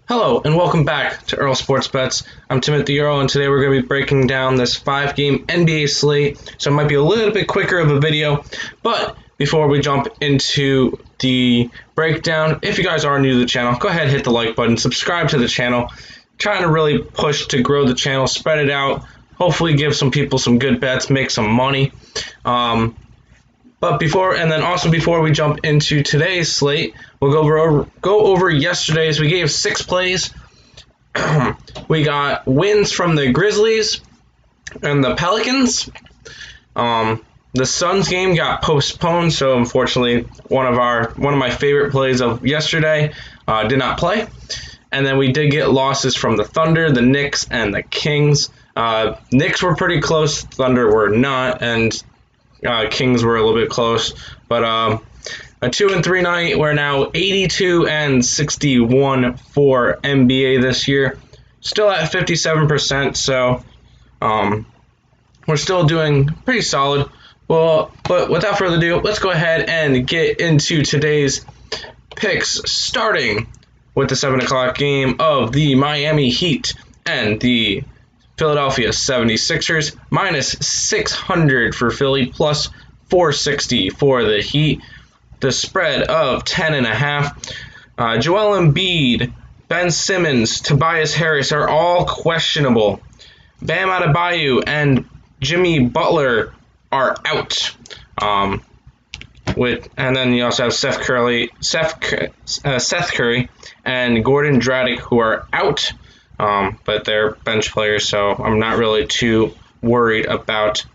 Hello and welcome back to Earl Sports Bets. I'm Timothy Earl and today we're going to be breaking down this 5-game NBA slate, so it might be a little bit quicker of a video. But before we jump into the breakdown, if you guys are new to the channel, go ahead and hit the like button, subscribe to the channel. Trying to really push to grow the channel, spread it out, hopefully give some people some good bets, make some money. But before we jump into today's slate, we'll go over yesterday's. We gave 6 plays. We got wins from the Grizzlies and the Pelicans. The Suns game got postponed, so unfortunately, one of my favorite plays of yesterday did not play. And then we did get losses from the Thunder, the Knicks, and the Kings. Knicks were pretty close, Thunder were not, and Kings were a little bit close, but a 2-3 night. We're now 82-61 for NBA this year. Still at 57%, so we're still doing pretty solid. Well, but without further ado, let's go ahead and get into today's picks, starting with the 7 o'clock game of the Miami Heat and the Philadelphia 76ers, minus 600 for Philly, plus 460 for the Heat. The spread of 10.5. Joel Embiid, Ben Simmons, Tobias Harris are all questionable. Bam Adebayo and Jimmy Butler are out. And then you also have Seth Curry and Gordon Dragic, who are out. But they're bench players, so I'm not really too worried about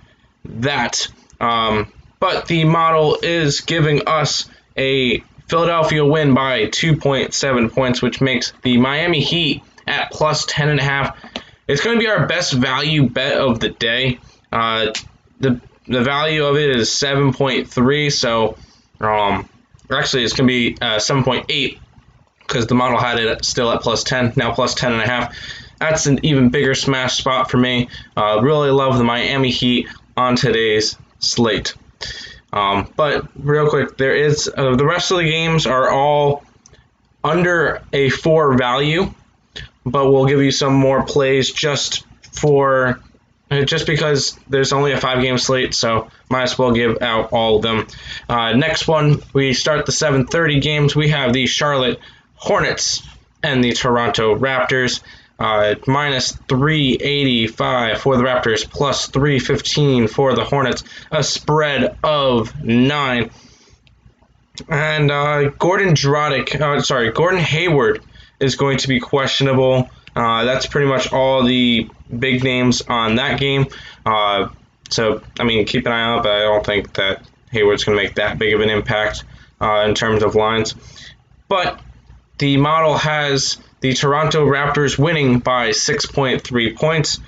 that. But the model is giving us a Philadelphia win by 2.7 points, which makes the Miami Heat at plus 10.5. It's going to be our best value bet of the day. The value of it is 7.3, so actually it's going to be 7.8. Because the model had it still at plus 10, now plus 10.5. That's an even bigger smash spot for me. Really love the Miami Heat on today's slate. But real quick, there is the rest of the games are all under a 4 value, but we'll give you some more plays just because there's only a 5-game slate, so might as well give out all of them. Next one, we start the 7:30 games. We have the Charlotte Hornets and the Toronto Raptors, minus 385 for the Raptors, plus 315 for the Hornets, a spread of 9. And Gordon Hayward is going to be questionable. That's pretty much all the big names on that game. So, I mean, keep an eye out, but I don't think that Hayward's going to make that big of an impact in terms of lines. But the model has the Toronto Raptors winning by 6.3 points.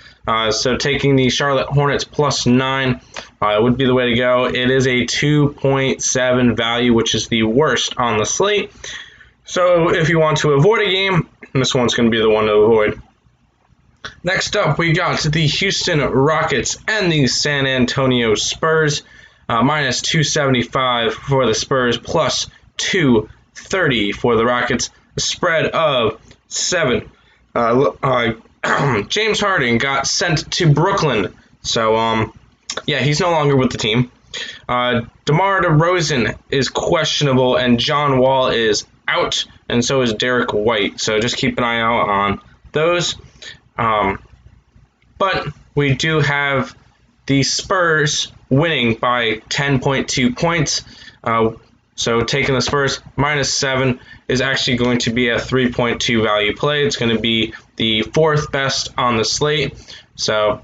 So taking the Charlotte Hornets plus 9 would be the way to go. It is a 2.7 value, which is the worst on the slate. So if you want to avoid a game, this one's going to be the one to avoid. Next up, we got the Houston Rockets and the San Antonio Spurs, minus 275 for the Spurs, plus 230 for the Rockets, a spread of 7. James Harden got sent to Brooklyn, so he's no longer with the team. DeMar DeRozan is questionable, and John Wall is out, and so is Derek White. So just keep an eye out on those. But we do have the Spurs winning by 10.2 points. So taking the Spurs minus 7 is actually going to be a 3.2 value play. It's going to be the 4th best on the slate. So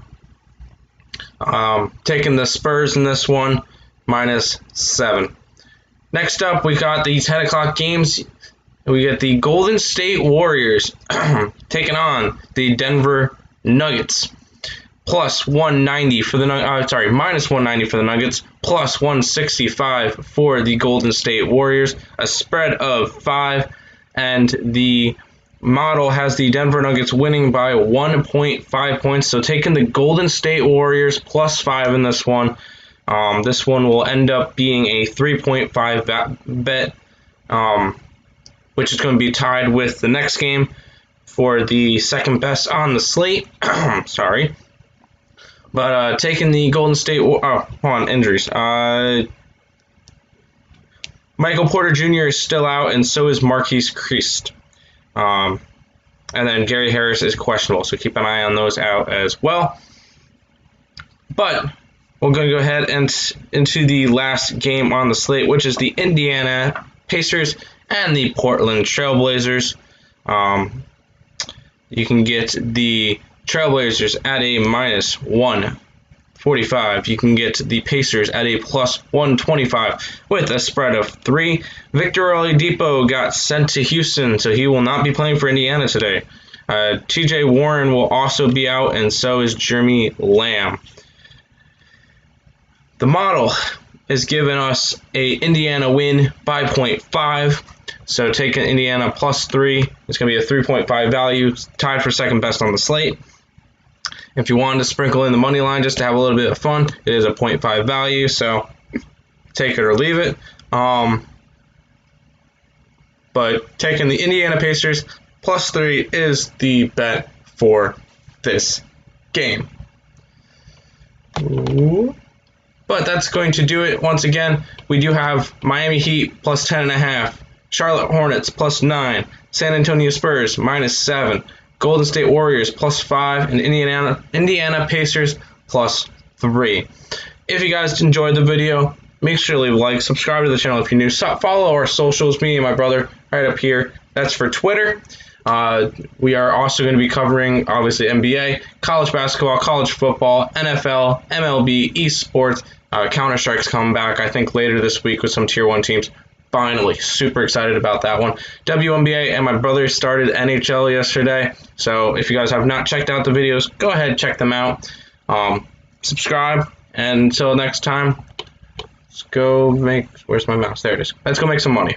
taking the Spurs in this one, minus 7. Next up, we got the 10 o'clock games. We get the Golden State Warriors taking on the Denver Nuggets. Plus 190 for the minus 190 for the Nuggets, plus 165 for the Golden State Warriors, a spread of 5, and the model has the Denver Nuggets winning by 1.5 points. So taking the Golden State Warriors plus 5 in this one. This one will end up being a 3.5 bet, which is going to be tied with the next game. for the second best on the slate. Sorry. But taking the Golden State... hold on, injuries. Michael Porter Jr. is still out, and so is Marquise Christ. And then Gary Harris is questionable, so keep an eye on those out as well. But we're going to go ahead and into the last game on the slate, which is the Indiana Pacers and the Portland Trailblazers. You can get the Trailblazers at a minus 145. You can get the Pacers at a plus 125 with a spread of 3. Victor Oladipo got sent to Houston, so he will not be playing for Indiana today. TJ Warren will also be out, and so is Jeremy Lamb. The model is giving us a Indiana win by 0.5. So taking Indiana plus 3, it's going to be a 3.5 value, tied for second best on the slate. If you wanted to sprinkle in the money line just to have a little bit of fun, it is a 0.5 value, so take it or leave it. But taking the Indiana Pacers plus 3 is the bet for this game. Ooh. But that's going to do it. Once again, we do have Miami Heat plus 10.5, Charlotte Hornets plus 9, San Antonio Spurs minus 7, Golden State Warriors plus 5, and Indiana Pacers plus 3. If you guys enjoyed the video, make sure to leave a like, subscribe to the channel if you're new, follow our socials, me and my brother, right up here. That's for Twitter. We are also going to be covering, obviously, NBA, college basketball, college football, NFL, MLB, esports. Counter-Strike's coming back, I think, later this week with some Tier 1 teams. Finally, super excited about that one. WNBA and my brother started NHL yesterday, so if you guys have not checked out the videos, go ahead and check them out. Subscribe, and until next time, let's go make... Where's my mouse? There it is. Let's go make some money.